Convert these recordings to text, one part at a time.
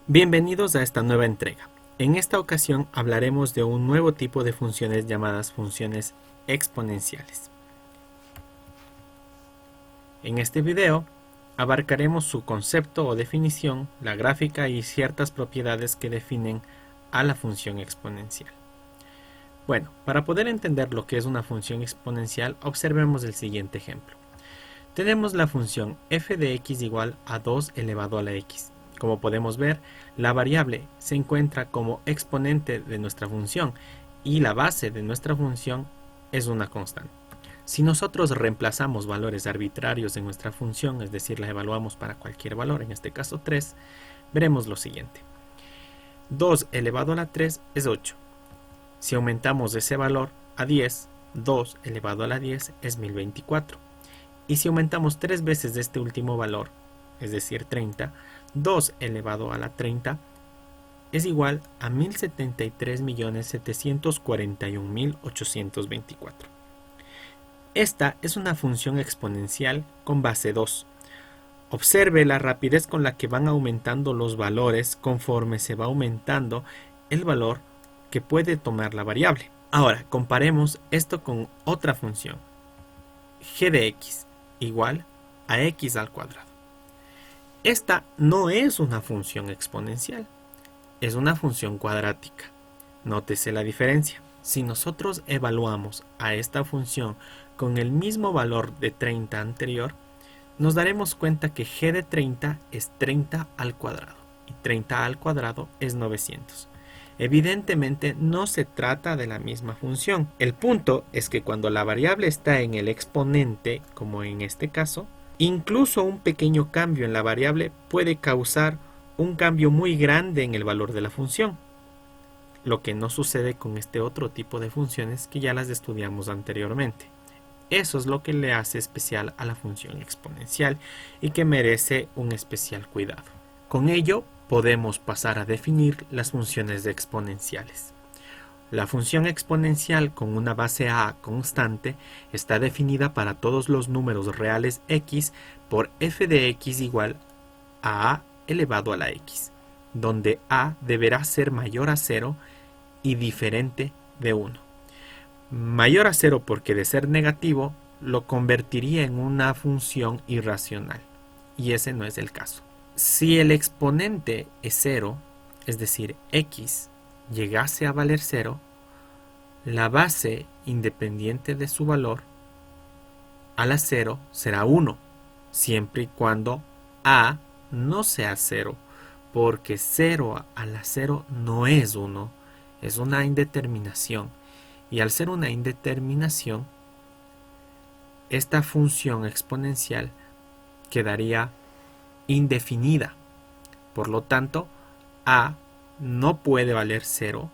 Bienvenidos a esta nueva entrega. En esta ocasión hablaremos de un nuevo tipo de funciones llamadas funciones exponenciales. En este video abarcaremos su concepto o definición, la gráfica y ciertas propiedades que definen a la función exponencial. Bueno, para poder entender lo que es una función exponencial, observemos el siguiente ejemplo. Tenemos la función f de x igual a 2 elevado a la x. Como podemos ver, la variable se encuentra como exponente de nuestra función y la base de nuestra función es una constante. Si nosotros reemplazamos valores arbitrarios en nuestra función, es decir, la evaluamos para cualquier valor, en este caso 3, veremos lo siguiente. 2 elevado a la 3 es 8. Si aumentamos ese valor a 10, 2 elevado a la 10 es 1024. Y si aumentamos 3 veces de este último valor, es decir 30, 2 elevado a la 30 es igual a 1073.741.824. Esta es una función exponencial con base 2. Observe la rapidez con la que van aumentando los valores conforme se va aumentando el valor que puede tomar la variable. Ahora, comparemos esto con otra función. G de x igual a x al cuadrado. Esta no es una función exponencial, es una función cuadrática. Nótese la diferencia. Si nosotros evaluamos a esta función con el mismo valor de 30 anterior, nos daremos cuenta que g de 30 es 30 al cuadrado y 30 al cuadrado es 900. Evidentemente no se trata de la misma función. El punto es que cuando la variable está en el exponente, como en este caso, incluso un pequeño cambio en la variable puede causar un cambio muy grande en el valor de la función, lo que no sucede con este otro tipo de funciones que ya las estudiamos anteriormente. Eso es lo que le hace especial a la función exponencial y que merece un especial cuidado. Con ello podemos pasar a definir las funciones exponenciales. La función exponencial con una base a constante está definida para todos los números reales x por f de x igual a elevado a la x, donde a deberá ser mayor a 0 y diferente de 1. Mayor a 0 porque de ser negativo lo convertiría en una función irracional, y ese no es el caso. Si el exponente es 0, es decir, x, llegase a valer 0, la base independiente de su valor a la 0 será 1, siempre y cuando a no sea 0, porque 0 a la 0 no es 1, es una indeterminación. Y al ser una indeterminación, esta función exponencial quedaría indefinida. Por lo tanto, a no puede valer 0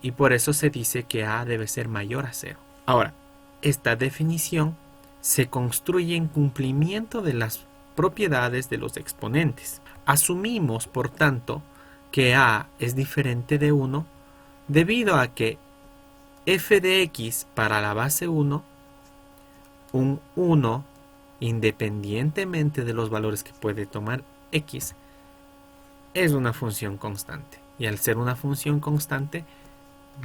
y por eso se dice que a debe ser mayor a 0. Ahora, esta definición se construye en cumplimiento de las propiedades de los exponentes. Asumimos, por tanto, que a es diferente de 1 debido a que f de x para la base 1, un 1, independientemente de los valores que puede tomar x, es una función constante. Y al ser una función constante,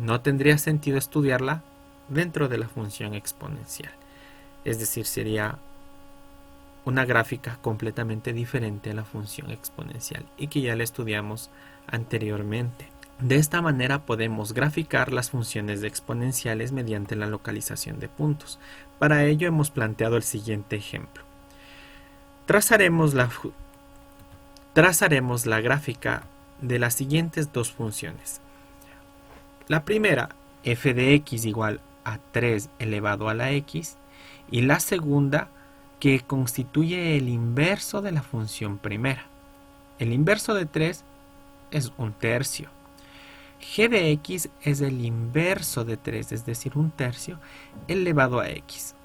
no tendría sentido estudiarla dentro de la función exponencial. Es decir, sería una gráfica completamente diferente a la función exponencial y que ya la estudiamos anteriormente. De esta manera podemos graficar las funciones exponenciales mediante la localización de puntos. Para ello hemos planteado el siguiente ejemplo. Trazaremos la gráfica de las siguientes dos funciones. La primera, f de x igual a 3 elevado a la x, y la segunda, que constituye el inverso de la función primera. El inverso de 3 es un tercio. G de x es el inverso de 3, es decir, un tercio elevado a x.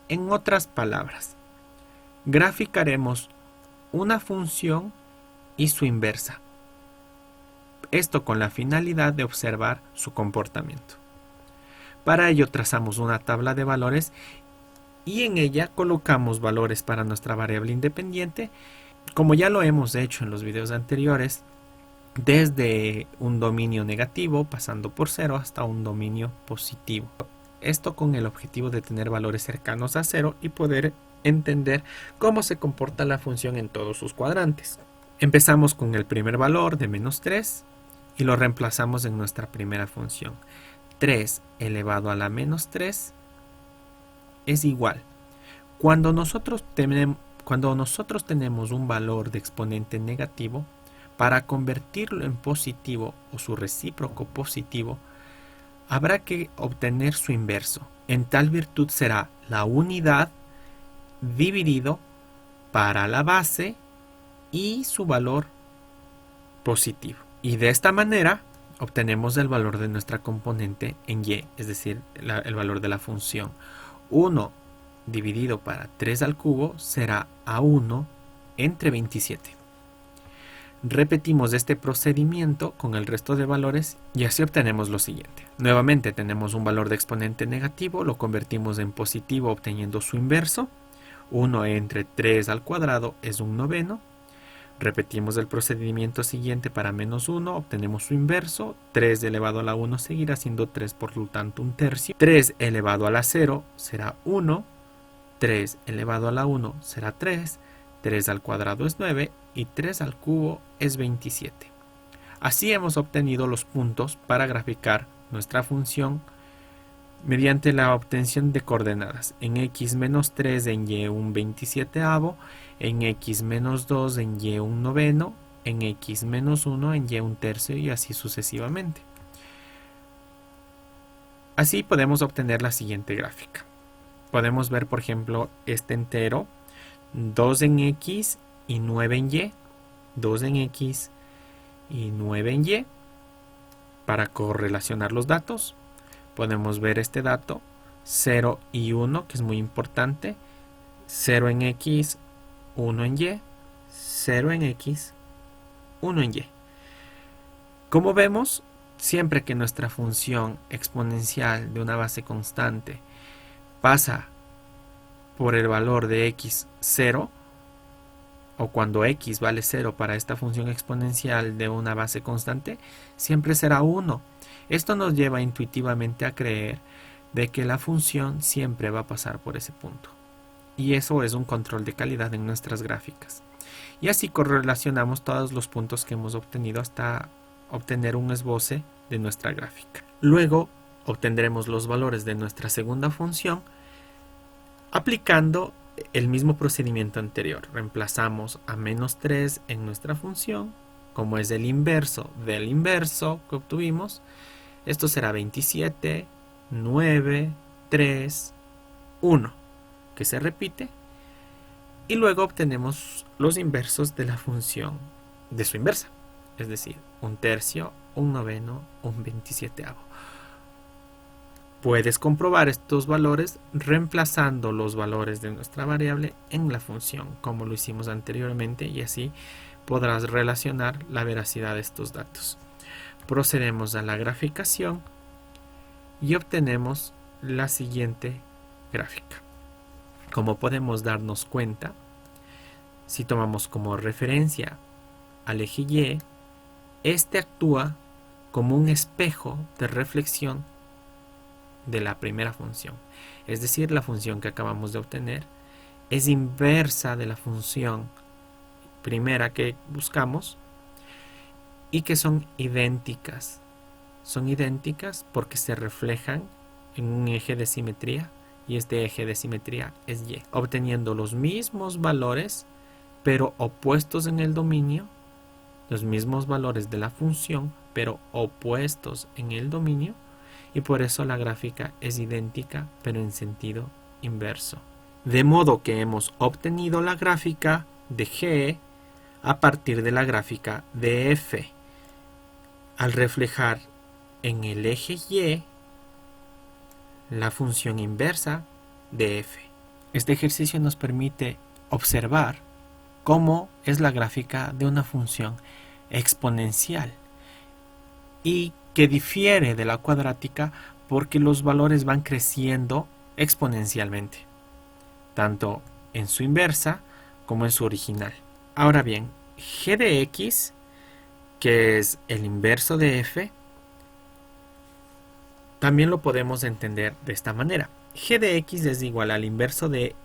En otras palabras, graficaremos una función y su inversa. Esto con la finalidad de observar su comportamiento. Para ello trazamos una tabla de valores y en ella colocamos valores para nuestra variable independiente, como ya lo hemos hecho en los videos anteriores, desde un dominio negativo pasando por 0 hasta un dominio positivo. Esto con el objetivo de tener valores cercanos a 0 y poder entender cómo se comporta la función en todos sus cuadrantes. Empezamos con el primer valor de menos 3 y lo reemplazamos en nuestra primera función. 3 elevado a la menos 3 es igual. Cuando nosotros tenemos un valor de exponente negativo, para convertirlo en positivo o su recíproco positivo, habrá que obtener su inverso. En tal virtud será la unidad dividido para la base y su valor positivo. Y de esta manera obtenemos el valor de nuestra componente en y, es decir, el valor de la función. 1 dividido para 3 al cubo será a1 entre 27. Repetimos este procedimiento con el resto de valores y así obtenemos lo siguiente. Nuevamente tenemos un valor de exponente negativo, lo convertimos en positivo obteniendo su inverso. 1 entre 3 al cuadrado es un noveno. Repetimos el procedimiento siguiente para menos 1, obtenemos su inverso. 3 elevado a la 1 seguirá siendo 3, por lo tanto un tercio. 3 elevado a la 0 será 1. 3 elevado a la 1 será 3. 3 al cuadrado es 9 y 3 al cubo es 27. Así hemos obtenido los puntos para graficar nuestra función mediante la obtención de coordenadas. En x menos 3 en y un 27avo, en x menos 2 en y un noveno, en x menos 1 en y un tercio y así sucesivamente. Así podemos obtener la siguiente gráfica. Podemos ver, por ejemplo, este entero, 2 en x y 9 en y, 2 en x y 9 en y. Para correlacionar los datos, podemos ver este dato, 0 y 1, que es muy importante, 0 en x, 1 en y, 0 en x, 1 en y. Como vemos, siempre que nuestra función exponencial de una base constante pasa por el valor de x 0, o cuando x vale 0 para esta función exponencial de una base constante, siempre será 1. Esto nos lleva intuitivamente a creer de que la función siempre va a pasar por ese punto. Y eso es un control de calidad en nuestras gráficas. Y así correlacionamos todos los puntos que hemos obtenido hasta obtener un esboce de nuestra gráfica. Luego obtendremos los valores de nuestra segunda función aplicando el mismo procedimiento anterior. Reemplazamos a menos 3 en nuestra función, como es el inverso del inverso que obtuvimos. Esto será 27, 9, 3, 1, que se repite. Y luego obtenemos los inversos de la función de su inversa, es decir, un tercio, un noveno, un 27avo. Puedes comprobar estos valores reemplazando los valores de nuestra variable en la función, como lo hicimos anteriormente, y así podrás relacionar la veracidad de estos datos. Procedemos a la graficación y obtenemos la siguiente gráfica. Como podemos darnos cuenta, si tomamos como referencia al eje Y, este actúa como un espejo de reflexión de la primera función. Es decir, la función que acabamos de obtener es inversa de la función primera que buscamos y que son idénticas. Son idénticas porque se reflejan en un eje de simetría y este eje de simetría es Y, obteniendo los mismos valores pero opuestos en el dominio, los mismos valores de la función pero opuestos en el dominio, y por eso la gráfica es idéntica pero en sentido inverso. De modo que hemos obtenido la gráfica de G a partir de la gráfica de F. Al reflejar en el eje Y la función inversa de F. Este ejercicio nos permite observar cómo es la gráfica de una función exponencial y que difiere de la cuadrática porque los valores van creciendo exponencialmente, tanto en su inversa como en su original. Ahora bien, g de x, que es el inverso de f, también lo podemos entender de esta manera. G de x es igual al inverso de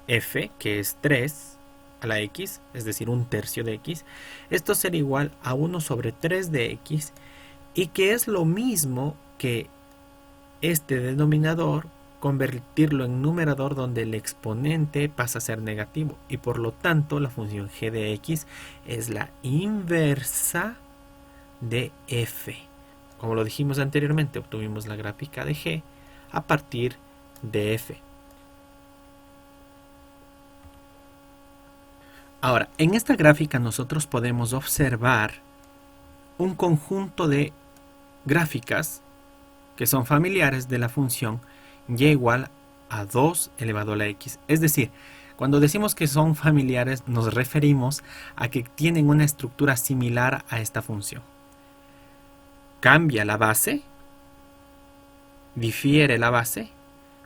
f, que es 3 a la x, es decir, un tercio de x. Esto será igual a 1 sobre 3 de x, y que es lo mismo que este denominador, convertirlo en numerador donde el exponente pasa a ser negativo, y por lo tanto la función g de x es la inversa de f. Como lo dijimos anteriormente, obtuvimos la gráfica de g a partir de f. Ahora, en esta gráfica nosotros podemos observar un conjunto de gráficas que son familiares de la función y igual a 2 elevado a la x. Es decir, cuando decimos que son familiares nos referimos a que tienen una estructura similar a esta función. Cambia la base, difiere la base,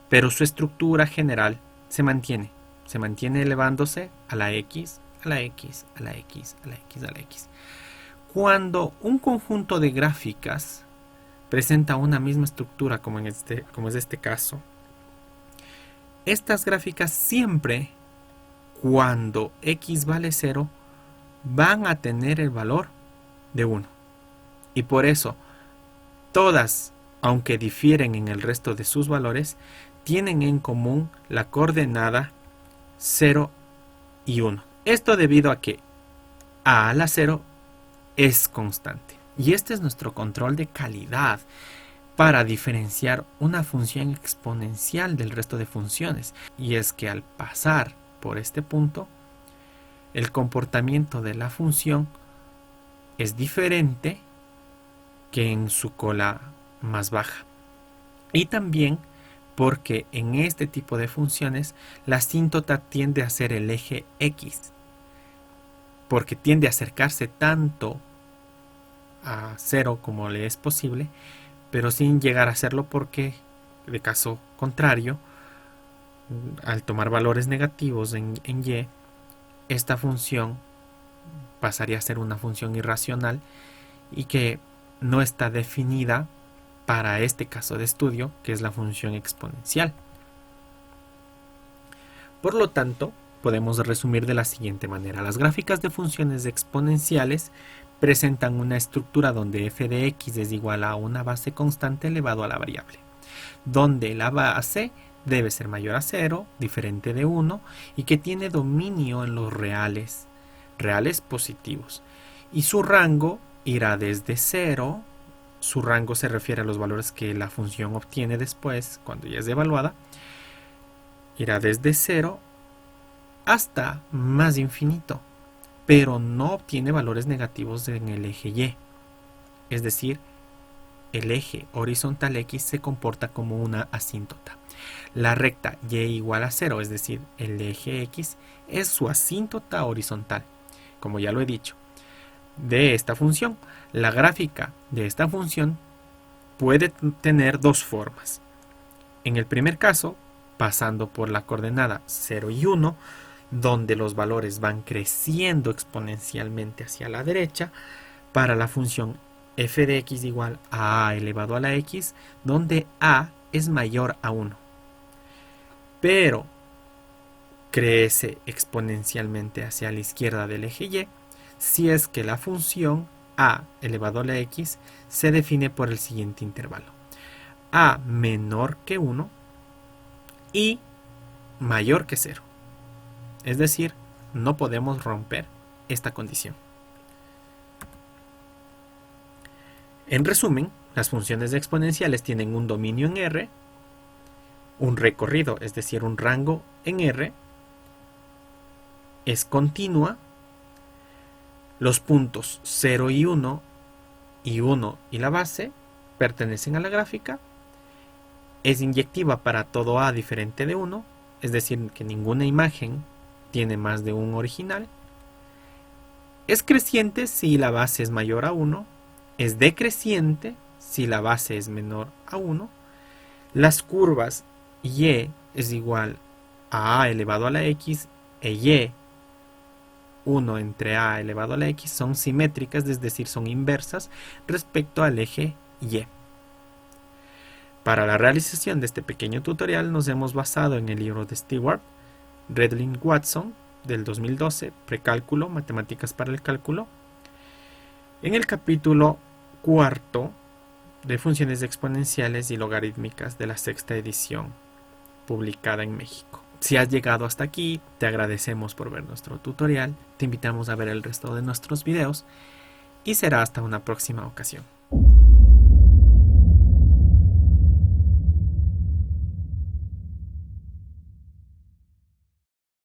pero su estructura general se mantiene elevándose a la x, a la x, a la x, a la x, a la x. Cuando un conjunto de gráficas presenta una misma estructura, como es este caso, estas gráficas siempre, cuando x vale 0, van a tener el valor de 1. Y por eso, todas, aunque difieren en el resto de sus valores, tienen en común la coordenada 0 y 1. Esto debido a que a la 0 es constante. Y este es nuestro control de calidad para diferenciar una función exponencial del resto de funciones. Y es que al pasar por este punto, el comportamiento de la función es diferente que en su cola más baja. Y también porque en este tipo de funciones la asíntota tiende a ser el eje x, porque tiende a acercarse tanto a 0 como le es posible, pero sin llegar a hacerlo, porque de caso contrario, al tomar valores negativos en y, esta función pasaría a ser una función irracional y que no está definida para este caso de estudio, que es la función exponencial. Por lo tanto, podemos resumir de la siguiente manera. Las gráficas de funciones exponenciales presentan una estructura donde f de x es igual a una base constante elevado a la variable, donde la base debe ser mayor a 0, diferente de 1, y que tiene dominio en los reales positivos. Y su rango irá desde 0, su rango se refiere a los valores que la función obtiene después, cuando ya es evaluada, irá desde 0 hasta más infinito, pero no obtiene valores negativos en el eje y. Es decir, el eje horizontal x se comporta como una asíntota. La recta y igual a 0, es decir, el eje x, es su asíntota horizontal, como ya lo he dicho. De esta función, la gráfica de esta función puede tener dos formas. En el primer caso, pasando por la coordenada 0 y 1, donde los valores van creciendo exponencialmente hacia la derecha, para la función f de x igual a elevado a la x, donde a es mayor a 1. Pero crece exponencialmente hacia la izquierda del eje y, si es que la función a elevado a la x se define por el siguiente intervalo: a menor que 1 y mayor que 0. Es decir, no podemos romper esta condición. En resumen, las funciones exponenciales tienen un dominio en R, un recorrido, es decir, un rango en R, es continua, los puntos 0 y 1 y la base pertenecen a la gráfica, es inyectiva para todo a diferente de 1, es decir, que ninguna imagen tiene más de un original, es creciente si la base es mayor a 1 es decreciente si la base es menor a 1. Las curvas y es igual a elevado a la x e y 1 entre a elevado a la x son simétricas, es decir, son inversas respecto al eje y. Para la realización de este pequeño tutorial nos hemos basado en el libro de Stewart, Redlin Watson, del 2012, Precálculo, Matemáticas para el Cálculo, en el capítulo 4 de Funciones exponenciales y logarítmicas de la sexta edición, publicada en México. Si has llegado hasta aquí, te agradecemos por ver nuestro tutorial, te invitamos a ver el resto de nuestros videos y será hasta una próxima ocasión.